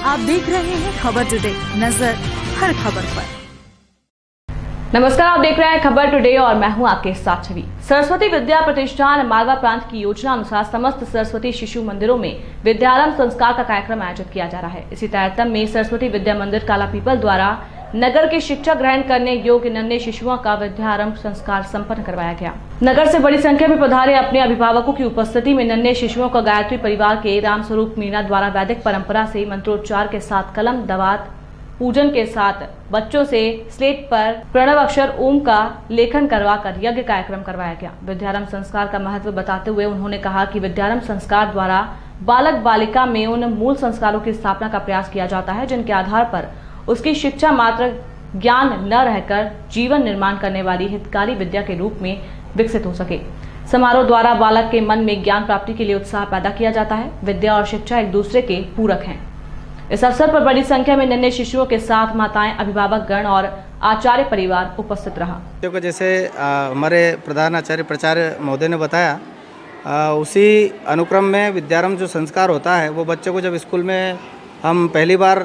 आप देख रहे हैं खबर टुडे, नजर हर खबर पर। नमस्कार, आप देख रहे हैं खबर टुडे और मैं हूं आपके साथ छवि। सरस्वती विद्या प्रतिष्ठान मालवा प्रांत की योजना अनुसार समस्त सरस्वती शिशु मंदिरों में विद्यारंभ संस्कार का कार्यक्रम आयोजित किया जा रहा है। इसी तारतम्य में सरस्वती विद्या मंदिर काला पीपल द्वारा नगर के शिक्षा ग्रहण करने योग्य नन्हे शिशुओं का विद्यारंभ संस्कार संपन्न करवाया गया। नगर से बड़ी संख्या में पधारे अपने अभिभावकों की उपस्थिति में नन्हे शिशुओं का गायत्री परिवार के रामस्वरूप मीणा द्वारा वैदिक परंपरा से मंत्रोच्चार के साथ कलम दवात पूजन के साथ बच्चों से स्लेट पर प्रणव अक्षर ओम का लेखन करवाकर यज्ञ कार्यक्रम करवाया गया। विद्यारंभ संस्कार का महत्व बताते हुए उन्होंने कहा कि विद्यारंभ संस्कार द्वारा बालक बालिका में उन मूल संस्कारों की स्थापना का प्रयास किया जाता है जिनके आधार पर उसकी शिक्षा मात्र ज्ञान न रहकर जीवन निर्माण करने वाली हितकारी विद्या के रूप में विकसित हो सके। समारोह द्वारा बालक के मन में ज्ञान प्राप्ति के लिए उत्साह पैदा किया जाता है। विद्या और शिक्षा एक दूसरे के पूरक हैं। इस अवसर पर बड़ी संख्या में नन्हे शिशुओं के साथ माताएं, अभिभावक गण और आचार्य परिवार उपस्थित रहा। जैसे हमारे प्रधान आचार्य प्राचार्य महोदय ने बताया, उसी अनुक्रम में विद्यारंभ जो संस्कार होता है वो बच्चों को जब स्कूल में हम पहली बार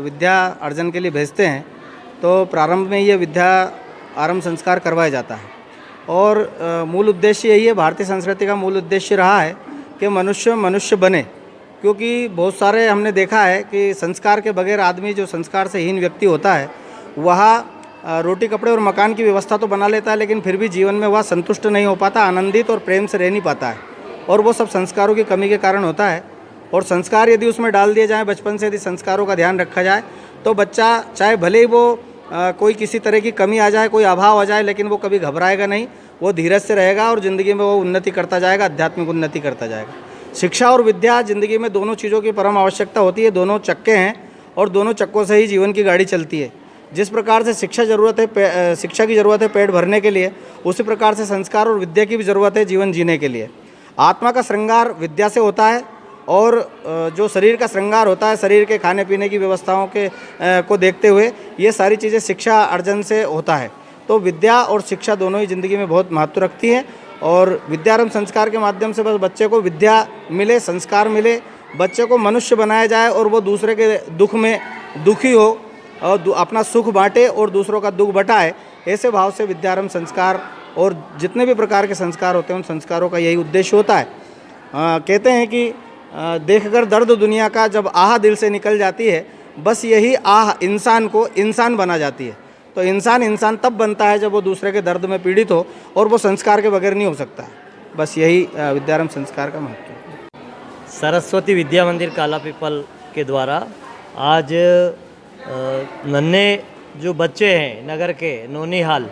विद्या अर्जन के लिए भेजते हैं तो प्रारंभ में ये विद्या आरंभ संस्कार करवाया जाता है। और मूल उद्देश्य यही है, भारतीय संस्कृति का मूल उद्देश्य रहा है कि मनुष्य मनुष्य बने, क्योंकि बहुत सारे हमने देखा है कि संस्कार के बगैर आदमी जो संस्कार से हीन व्यक्ति होता है वह रोटी कपड़े और मकान की व्यवस्था तो बना लेता है लेकिन फिर भी जीवन में वह संतुष्ट नहीं हो पाता, आनंदित और प्रेम से रह नहीं पाता है। और वो सब संस्कारों की कमी के कारण होता है। और संस्कार यदि उसमें डाल दिए जाएँ, बचपन से यदि संस्कारों का ध्यान रखा जाए तो बच्चा चाहे भले ही वो कोई किसी तरह की कमी आ जाए, कोई अभाव आ जाए, लेकिन वो कभी घबराएगा नहीं, वो धीरज से रहेगा और ज़िंदगी में वो उन्नति करता जाएगा, आध्यात्मिक उन्नति करता जाएगा। शिक्षा और विद्या ज़िंदगी में दोनों चीज़ों की परम आवश्यकता होती है। दोनों चक्के हैं और दोनों चक्कों से ही जीवन की गाड़ी चलती है। जिस प्रकार से शिक्षा की ज़रूरत है पेट भरने के लिए, उसी प्रकार से संस्कार और विद्या की भी ज़रूरत है जीवन जीने के लिए। आत्मा का श्रृंगार विद्या से होता है और जो शरीर का श्रृंगार होता है शरीर के खाने पीने की व्यवस्थाओं को देखते हुए ये सारी चीज़ें शिक्षा अर्जन से होता है। तो विद्या और शिक्षा दोनों ही ज़िंदगी में बहुत महत्व रखती है। और विद्यारंभ संस्कार के माध्यम से बस बच्चे को विद्या मिले, संस्कार मिले, बच्चे को मनुष्य बनाया जाए और वो दूसरे के दुख में दुखी हो और अपना सुख बांटे और दूसरों का दुख बटाए। ऐसे भाव से विद्यारंभ संस्कार और जितने भी प्रकार के संस्कार होते हैं उन संस्कारों का यही उद्देश्य होता है। कहते हैं कि देखकर दर्द दुनिया का जब आह दिल से निकल जाती है, बस यही आह इंसान को इंसान बना जाती है। तो इंसान तब बनता है जब वो दूसरे के दर्द में पीड़ित हो और वो संस्कार के बगैर नहीं हो सकता। बस यही विद्यारंभ संस्कार का महत्व है। सरस्वती विद्या मंदिर काला पीपल के द्वारा आज नन्हे जो बच्चे हैं नगर के नौनिहाल,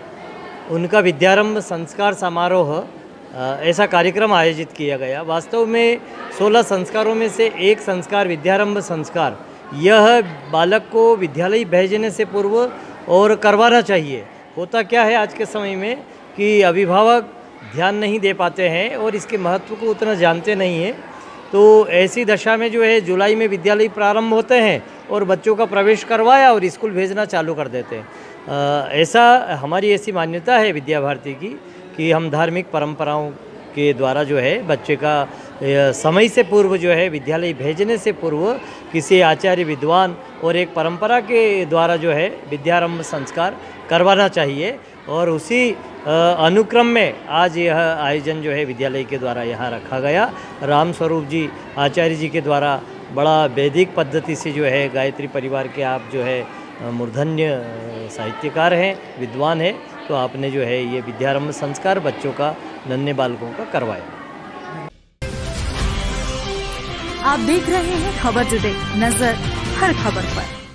उनका विद्यारंभ संस्कार समारोह ऐसा कार्यक्रम आयोजित किया गया। वास्तव में 16 संस्कारों में से एक संस्कार विद्यारंभ संस्कार, यह बालक को विद्यालय भेजने से पूर्व और करवाना चाहिए। होता क्या है आज के समय में कि अभिभावक ध्यान नहीं दे पाते हैं और इसके महत्व को उतना जानते नहीं हैं। तो ऐसी दशा में जो है जुलाई में विद्यालय प्रारंभ होते हैं और बच्चों का प्रवेश करवाया और स्कूल भेजना चालू कर देते हैं। ऐसा हमारी ऐसी मान्यता है विद्या भारती की कि हम धार्मिक परंपराओं के द्वारा जो है बच्चे का समय से पूर्व जो है विद्यालय भेजने से पूर्व किसी आचार्य विद्वान और एक परंपरा के द्वारा जो है विद्यारंभ संस्कार करवाना चाहिए। और उसी अनुक्रम में आज यह आयोजन जो है विद्यालय के द्वारा यहाँ रखा गया। रामस्वरूप जी आचार्य जी के द्वारा बड़ा वैदिक पद्धति से जो है गायत्री परिवार के आप जो है मूर्धन्य साहित्यकार हैं, विद्वान हैं, तो आपने जो है ये विद्यारंभ संस्कार बच्चों का, नन्हे बालकों का करवाया। आप देख रहे हैं खबर टुडे, नजर हर खबर पर।